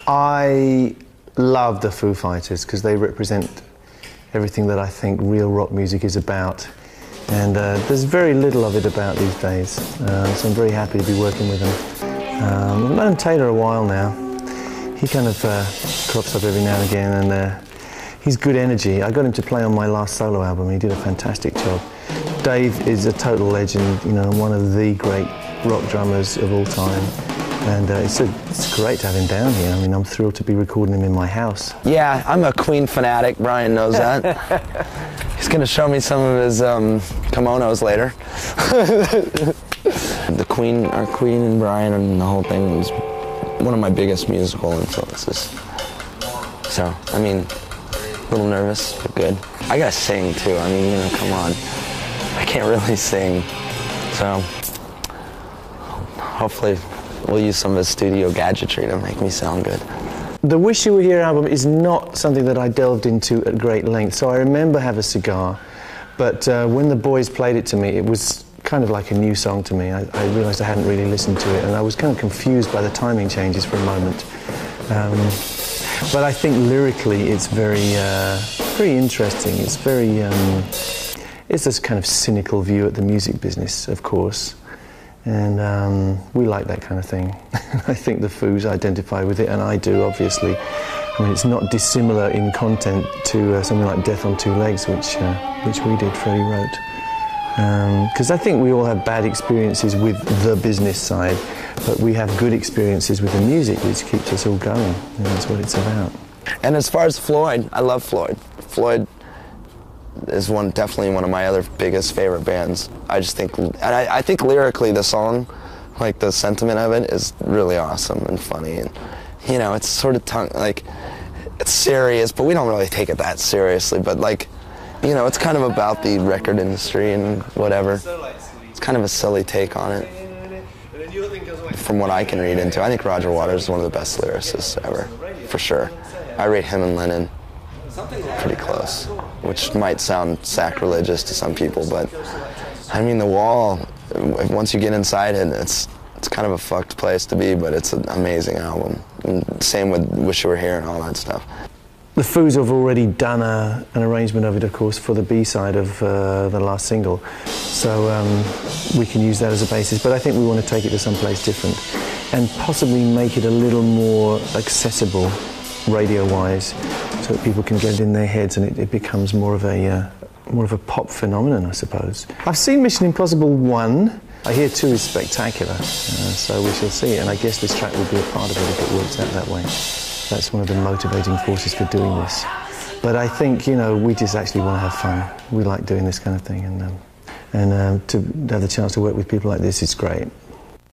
I love the Foo Fighters because they represent everything that I think real rock music is about. And there's very little of it about these days, so I'm very happy to be working with them. I've known Taylor a while now. He kind of crops up every now and again, and he's good energy. I got him to play on my last solo album. He did a fantastic job. Dave is a total legend, you know, one of the great rock drummers of all time. And it's great to have him down here. I mean, I'm thrilled to be recording him in my house. Yeah, I'm a Queen fanatic. Brian knows that. He's going to show me some of his kimonos later. Our Queen and Brian and the whole thing was one of my biggest musical influences. So, I mean, a little nervous, but good. I gotta sing too. I mean, you know, come on. I can't really sing. So, hopefully we'll use some of his studio gadgetry to make me sound good. The Wish You Were Here album is not something that I delved into at great length, so I remember Have a Cigar, but when the boys played it to me, it was kind of like a new song to me. I realised I hadn't really listened to it, and I was kind of confused by the timing changes for a moment. But I think lyrically it's very interesting. It's very, it's this kind of cynical view at the music business, of course. And we like that kind of thing. I think the Foos identify with it, and I do, obviously. I mean, it's not dissimilar in content to something like Death on Two Legs, which we did, Freddie wrote. Because I think we all have bad experiences with the business side, but we have good experiences with the music, which keeps us all going, and that's what it's about. And as far as Floyd, I love Floyd. Floyd is definitely one of my other biggest favorite bands. I just think, and I think lyrically the song, like the sentiment of it, is really awesome and funny, and you know, it's sort of it's serious, but we don't really take it that seriously. But like, you know, it's kind of about the record industry and whatever. It's kind of a silly take on it. From what I can read into, I think Roger Waters is one of the best lyricists ever, for sure. I rate him and Lennon pretty close, which might sound sacrilegious to some people, but I mean, The Wall, once you get inside it, it's kind of a fucked place to be, but it's an amazing album. And same with Wish You Were Here and all that stuff. The Foos have already done an arrangement of it, of course, for the B-side of the last single, so we can use that as a basis, but I think we want to take it to someplace different and possibly make it a little more accessible radio-wise, so that people can get it in their heads and it becomes more of a pop phenomenon, I suppose. I've seen Mission Impossible 1. I hear 2 is spectacular, so we shall see, and I guess this track will be a part of it if it works out that way. That's one of the motivating forces for doing this. But I think, you know, we just actually want to have fun. We like doing this kind of thing, and to have the chance to work with people like this is great.